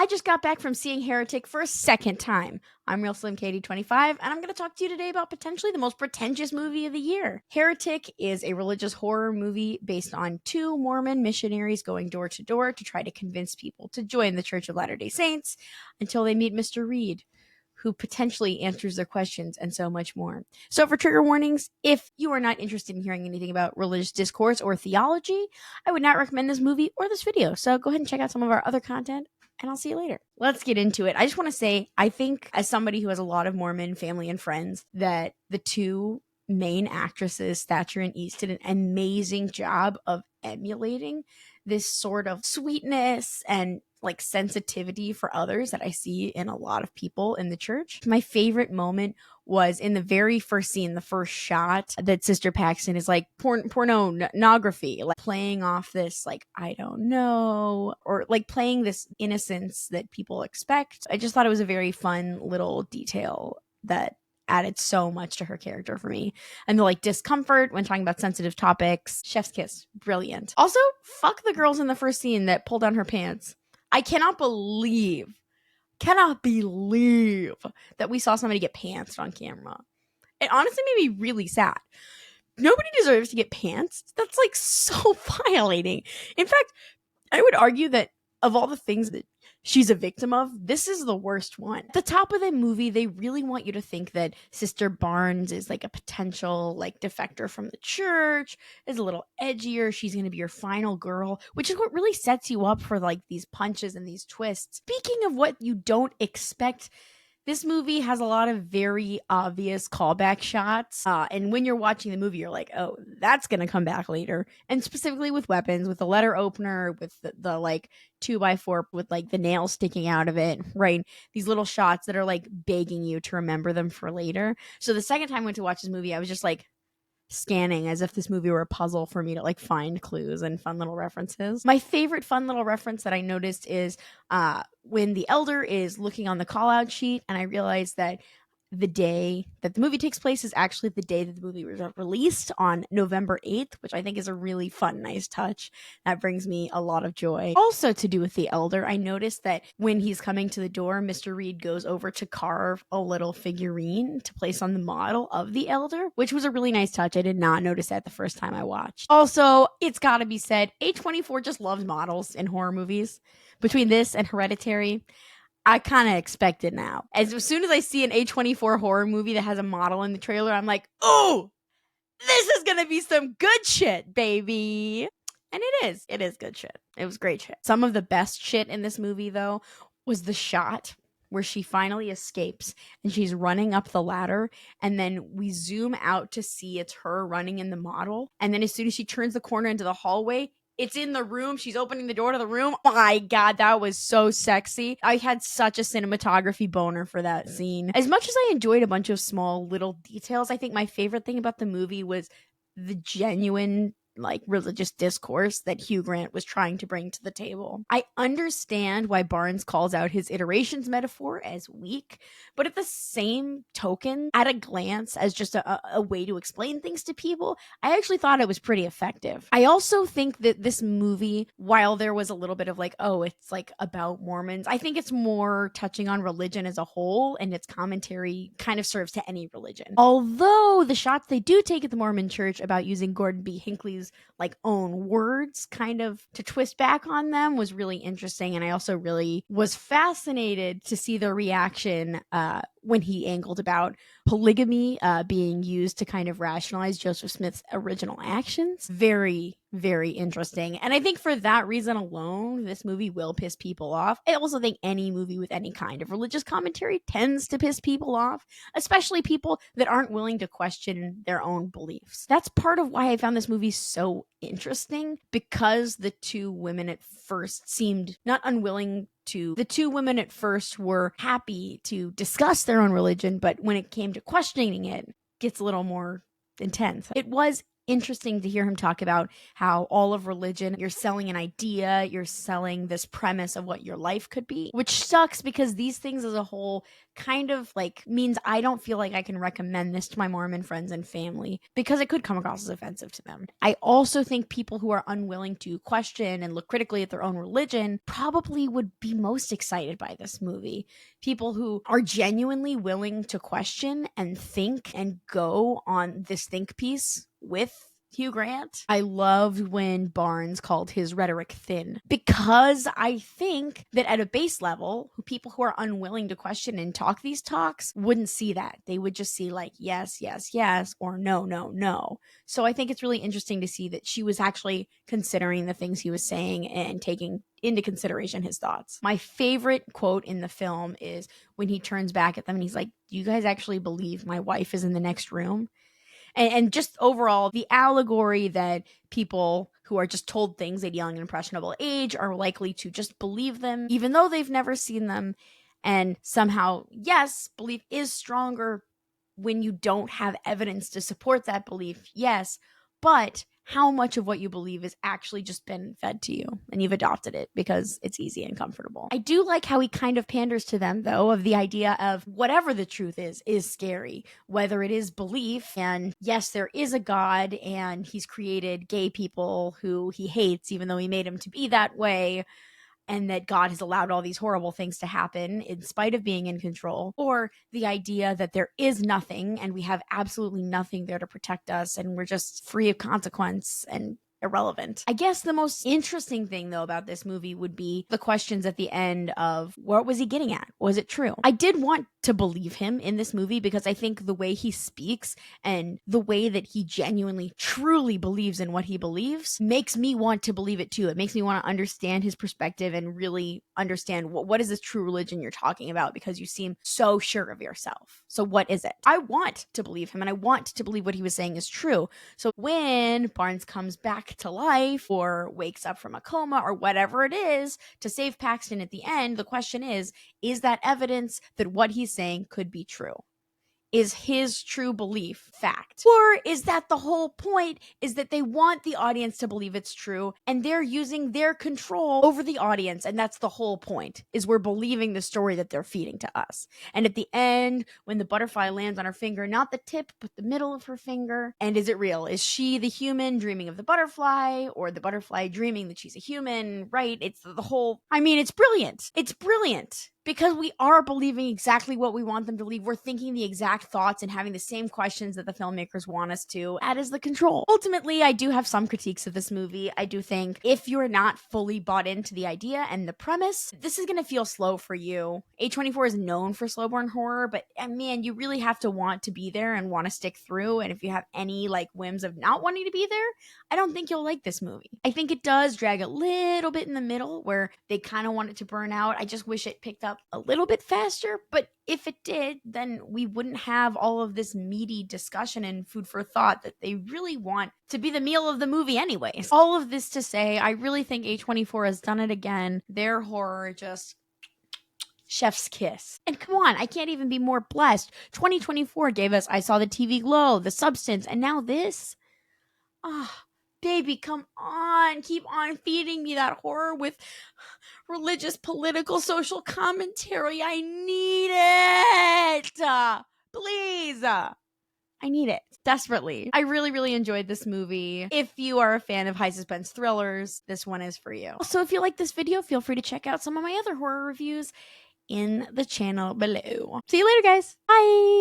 just got back from seeing Heretic for a second time. I'm Real Slim Katie 25, and I'm going to talk to you today about potentially the most pretentious movie of the year. Heretic is a religious horror movie based on two Mormon missionaries going door to door to try to convince people to join the Church of Latter-day Saints until they meet Mr. Reed, who potentially answers their questions and so much more. So for trigger warnings, if you are not interested in hearing anything about religious discourse or theology, I would not recommend this movie or this video. So go ahead and check out some of our other content, and I'll see you later. Let's get into it. I just want to say, I think as somebody who has a lot of Mormon family and friends, that the two main actresses, Thatcher and East, did an amazing job of emulating this sort of sweetness and like sensitivity for others that I see in a lot of people in the church. My favorite moment was in the very first scene, the first shot, that Sister Paxton is like pornography, like playing off this, like, I don't know, or like playing this innocence that people expect. I just thought it was a very fun little detail that added so much to her character for me. And the like discomfort when talking about sensitive topics. Chef's kiss. Brilliant. Also, fuck the girls in the first scene that pulled down her pants. I cannot believe that we saw somebody get pantsed on camera. It honestly made me really sad. Nobody deserves to get pantsed. That's like so violating. In fact, I would argue that of all the things that she's a victim of, this is the worst one. At the top of the movie, they really want you to think that Sister Barnes is like a potential like defector from the church, is a little edgier, she's going to be your final girl, which is what really sets you up for like these punches and these twists. Speaking of what you don't expect, this movie has a lot of very obvious callback shots. And when you're watching the movie, you're like, oh, that's going to come back later. And specifically with weapons, with the letter opener, with the like 2x4 with like the nail sticking out of it, right? These little shots that are like begging you to remember them for later. So the second time I went to watch this movie, I was just like scanning as if this movie were a puzzle for me to like find clues and fun little references. My favorite fun little reference that I noticed is when the elder is looking on the call out sheet, and I realized that the day that the movie takes place is actually the day that the movie was released, on November 8th, which I think is a really fun, nice touch. That brings me a lot of joy. Also to do with the elder, I noticed that when he's coming to the door, Mr. Reed goes over to carve a little figurine to place on the model of the elder, which was a really nice touch. I did not notice that the first time I watched. Also, it's gotta be said, A24 just loves models in horror movies. Between this and Hereditary, I kind of expect it now. As soon as I see an A24 horror movie that has a model in the trailer, I'm like, oh, this is going to be some good shit, baby. And it is. It is good shit. It was great shit. Some of the best shit in this movie, though, was the shot where she finally escapes and she's running up the ladder, and then we zoom out to see it's her running in the model. And then as soon as she turns the corner into the hallway, it's in the room. She's opening the door to the room. Oh my God, that was so sexy. I had such a cinematography boner for that scene. As much as I enjoyed a bunch of small little details, I think my favorite thing about the movie was the genuine like religious discourse that Hugh Grant was trying to bring to the table. I understand why Barnes calls out his iterations metaphor as weak, but at the same token, at a glance, as just a way to explain things to people, I actually thought it was pretty effective. I also think that this movie, while there was a little bit of like, oh, it's like about Mormons, I think it's more touching on religion as a whole, and its commentary kind of serves to any religion. Although the shots they do take at the Mormon church about using Gordon B. Hinckley's like own words kind of to twist back on them was really interesting. And I also really was fascinated to see the reaction when he angled about polygamy being used to kind of rationalize Joseph Smith's original actions. Very, very interesting. And I think for that reason alone, this movie will piss people off. I also think any movie with any kind of religious commentary tends to piss people off, especially people that aren't willing to question their own beliefs. That's part of why I found this movie so interesting, because the two women at first seemed not unwilling to. The two women at first were happy to discuss their own religion, but when it came to questioning it, gets a little more intense. It was interesting to hear him talk about how all of religion, you're selling an idea, you're selling this premise of what your life could be, which sucks because these things as a whole kind of like means I don't feel like I can recommend this to my Mormon friends and family because it could come across as offensive to them. I also think people who are unwilling to question and look critically at their own religion probably would be most excited by this movie. People who are genuinely willing to question and think and go on this think piece with Hugh Grant. I loved when Barnes called his rhetoric thin because I think that at a base level, people who are unwilling to question and talk these talks wouldn't see that. They would just see like, yes, yes, yes, or no, no, no. So I think it's really interesting to see that she was actually considering the things he was saying and taking into consideration his thoughts. My favorite quote in the film is when he turns back at them and he's like, do you guys actually believe my wife is in the next room? And just overall, the allegory that people who are just told things at young and impressionable age are likely to just believe them, even though they've never seen them. And somehow, yes, belief is stronger when you don't have evidence to support that belief, yes, but how much of what you believe has actually just been fed to you and you've adopted it because it's easy and comfortable. I do like how he kind of panders to them, though, of the idea of whatever the truth is scary, whether it is belief. And yes, there is a God and he's created gay people who he hates, even though he made them to be that way, and that God has allowed all these horrible things to happen in spite of being in control, or the idea that there is nothing and we have absolutely nothing there to protect us and we're just free of consequence and irrelevant. I guess the most interesting thing, though, about this movie would be the questions at the end of what was he getting at? Was it true? I did want to believe him in this movie because I think the way he speaks and the way that he genuinely, truly believes in what he believes makes me want to believe it too. It makes me want to understand his perspective and really understand what is this true religion you're talking about, because you seem so sure of yourself. So what is it? I want to believe him and I want to believe what he was saying is true. So when Barnes comes back to life or wakes up from a coma or whatever it is to save Paxton at the end, the question is that evidence that what he's saying could be true? Is his true belief fact? Or is that the whole point, is that they want the audience to believe it's true and they're using their control over the audience, and that's the whole point, is we're believing the story that they're feeding to us. And at the end, when the butterfly lands on her finger, not the tip, but the middle of her finger, and is it real? Is she the human dreaming of the butterfly, or the butterfly dreaming that she's a human, right? It's the whole, I mean, it's brilliant. It's brilliant. Because we are believing exactly what we want them to believe. We're thinking the exact thoughts and having the same questions that the filmmakers want us to. That is the control. Ultimately, I do have some critiques of this movie. I do think if you're not fully bought into the idea and the premise, this is going to feel slow for you. A24 is known for slow burn horror, but man, you really have to want to be there and want to stick through. And if you have any like whims of not wanting to be there, I don't think you'll like this movie. I think it does drag a little bit in the middle where they kind of want it to burn out. I just wish it picked up a little bit faster, but if it did, then we wouldn't have all of this meaty discussion and food for thought that they really want to be the meal of the movie anyways. All of this to say, I really think A24 has done it again. Their horror just chef's kiss. And come on, I can't even be more blessed. 2024 gave us I Saw the TV Glow, The Substance, and now this. Ah, baby, come on. Keep on feeding me that horror with religious, political, social commentary. I need it. Please. I need it desperately. I really, really enjoyed this movie. If you are a fan of high suspense thrillers, this one is for you. Also, if you like this video, feel free to check out some of my other horror reviews in the channel below. See you later, guys. Bye.